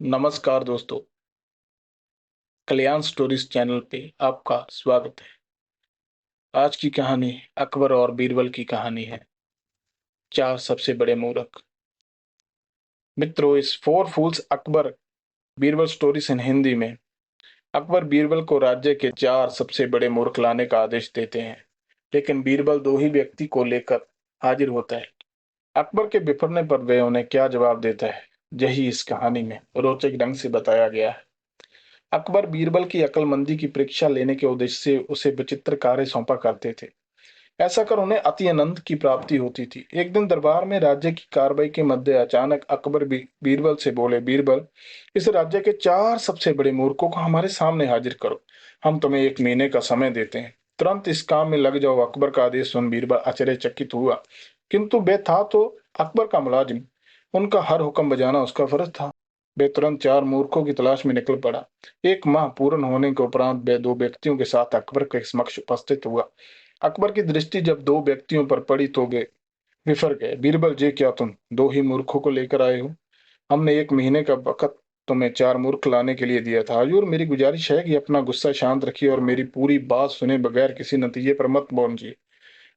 नमस्कार दोस्तों, कल्याण stories channel पे आपका स्वागत है। आज की कहानी अकबर और बीरबल की कहानी है। चार सबसे बड़े मूर्ख। मित्रों, इस four fools Akbar Birbal stories in Hindi में अकबर बीरबल को राज्य के चार सबसे बड़े मूर्ख लाने का आदेश देते हैं, लेकिन बीरबल दो ही व्यक्ति को लेकर हाजिर होता है। अकबर के बिफरने पर वे उन्हें क्या जवाब देता है, यही इस कहानी में रोचक ढंग से बताया गया है। अकबर बीरबल की अक्लमंदी की परीक्षा लेने के उद्देश्य से उसे विचित्र कार्य सौंपा करते थे। ऐसा कर उन्हें अति आनंद की प्राप्ति होती थी। एक दिन दरबार में राज्य की कार्रवाई के मध्य अचानक अकबर बीरबल से बोले, बीरबल, इस राज्य के चार सबसे बड़े मूर्खों को हमारे सामने हाजिर करो। हम तुम्हें 1 महीने का समय देते हैं, तुरंत इस काम में लग जाओ। अकबर का आदेश सुन बीरबल आश्चर्यचकित हुआ, किंतु वे था तो अकबर का मुलाजिम, उनका हर हुक्म बजाना उसका फर्ज था। वे तुरंत चार मूर्खों की तलाश में निकल पड़ा। 1 माह पूर्ण होने के उपरांत वे दो व्यक्तियों के साथ अकबर के समक्ष उपस्थित हुआ। अकबर की दृष्टि जब दो व्यक्तियों पर पड़ी तो वे बिफर गए। बीरबल, जे क्या तुम दो ही मूर्खों को लेकर आए हो? हमने 1 महीने का वक्त तुम्हें चार मूर्ख लाने के लिए दिया था। हजूर, मेरी गुजारिश है कि अपना गुस्सा शांत रखिए और मेरी पूरी बात सुने बगैर किसी नतीजे पर मत पहुंचिए।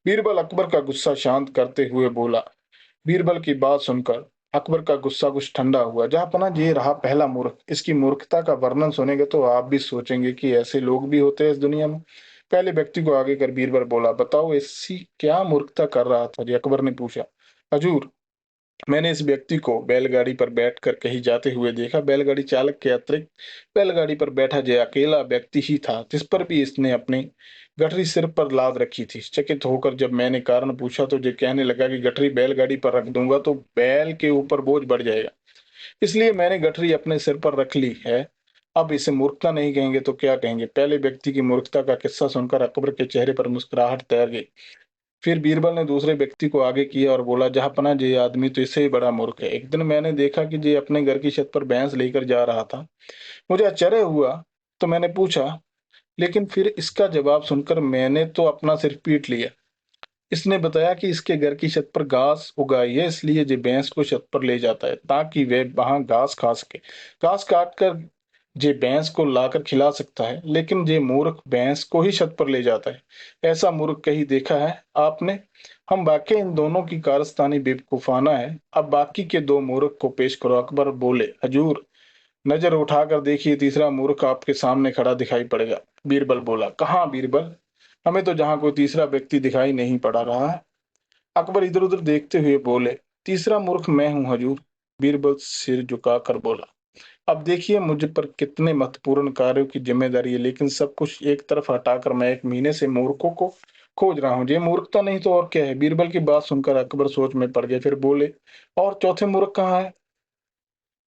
बीरबल अकबर का गुस्सा शांत करते हुए बोला। बीरबल की बात सुनकर अकबर का गुस्सा कुछ ठंडा हुआ। जहांपना ये रहा पहला मूर्ख। इसकी मूर्खता का वर्णन सुनेंगे तो आप भी सोचेंगे कि ऐसे लोग भी होते हैं इस दुनिया में। पहले व्यक्ति को आगे कर बीरबल बोला, बताओ ऐसी क्या मूर्खता कर रहा था? जी, अकबर ने पूछा। हजूर, मैंने इस व्यक्ति को बैलगाड़ी पर बैठकर कहीं जाते हुए देखा। बैलगाड़ी चालक के अतिरिक्त बैलगाड़ी पर बैठा जो अकेला व्यक्ति ही था, जिस पर भी इसने अपनी गठरी सिर पर लाद रखी थी। चकित होकर जब मैंने कारण पूछा तो ये कहने लगा कि गठरी बैलगाड़ी पर रख दूंगा तो बैल के ऊपर बोझ बढ़ जाएगा, इसलिए मैंने गठरी अपने सिर पर रख ली है। अब इसे मूर्खता नहीं कहेंगे तो क्या कहेंगे? पहले व्यक्ति की मूर्खता का किस्सा सुनकर अकबर के चेहरे पर मुस्कुराहट तैर गई। फिर बीरबल ने दूसरे व्यक्ति को आगे किया और बोला, जहांपना ये आदमी तो इससे ही बड़ा मूर्ख है। एक दिन मैंने देखा कि ये अपने घर की छत पर भैंस लेकर जा रहा था। मुझे आश्चर्य हुआ तो मैंने पूछा, लेकिन फिर इसका जवाब सुनकर मैंने तो अपना सिर पीट लिया। इसने बताया कि इसके घर की छत पर घास उगाई है, इसलिए ये भैंस को छत पर ले जाता है ताकि वे वहां घास खा सके। घास काट कर जे भैंस को लाकर खिला सकता है, लेकिन जे मूर्ख भैंस को ही छत पर ले जाता है। ऐसा मूर्ख कहीं देखा है आपने? हम वाकई इन दोनों की कारस्तानी बेवकूफाना है। अब बाकी के दो मूर्ख को पेश करो। अकबर बोले, हजूर, नजर उठाकर देखिए, तीसरा मूर्ख आपके सामने खड़ा दिखाई पड़ेगा। बीरबल बोला, कहाँ बीरबल? हमें तो जहां कोई तीसरा व्यक्ति दिखाई नहीं पड़ा रहा है। अकबर इधर उधर देखते हुए बोले, तीसरा मूर्ख मैं हूं हजूर। बीरबल सिर झुकाकर बोला, अब देखिए मुझ पर कितने महत्वपूर्ण कार्यों की जिम्मेदारी है, लेकिन सब कुछ एक तरफ हटाकर मैं 1 महीने से मूर्खों को खोज रहा हूँ। ये मूर्खता नहीं तो और क्या है? बीरबल की बात सुनकर अकबर सोच में पड़ गए। फिर बोले, और चौथे मूर्ख कहाँ है?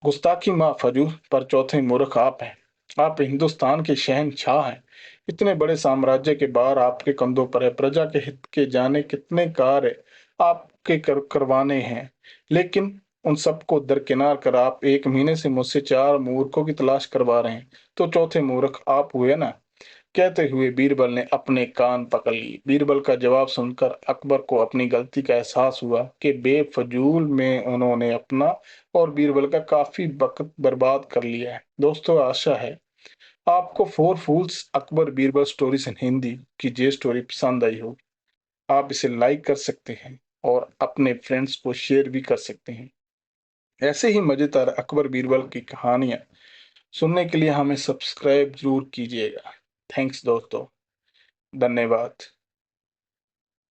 गुस्ताखी माफ हजूर, पर चौथे मूर्ख आप हैं। आप हिंदुस्तान के शहंशाह हैं। इतने बड़े साम्राज्य के भार आपके कंधों पर है। प्रजा के हित के जाने कितने कार्य आपके करवाने हैं, लेकिन उन सबको दरकिनार कर आप 1 महीने से मुझसे चार मूर्खों की तलाश करवा रहे हैं। तो चौथे मूर्ख आप हुए ना? कहते हुए बीरबल ने अपने कान पकड़ लिए। बीरबल का जवाब सुनकर अकबर को अपनी गलती का एहसास हुआ कि बेफजूल में उन्होंने अपना और बीरबल का काफी वक्त बर्बाद कर लिया है। दोस्तों, आशा है आपको four fools Akbar Birbal stories in Hindi की ये स्टोरी पसंद आई होगी। आप इसे लाइक कर सकते हैं और अपने फ्रेंड्स को शेयर भी कर सकते हैं। ऐसे ही मजेदार अकबर बीरबल की कहानियां सुनने के लिए हमें सब्सक्राइब जरूर कीजिएगा। थैंक्स दोस्तों, धन्यवाद।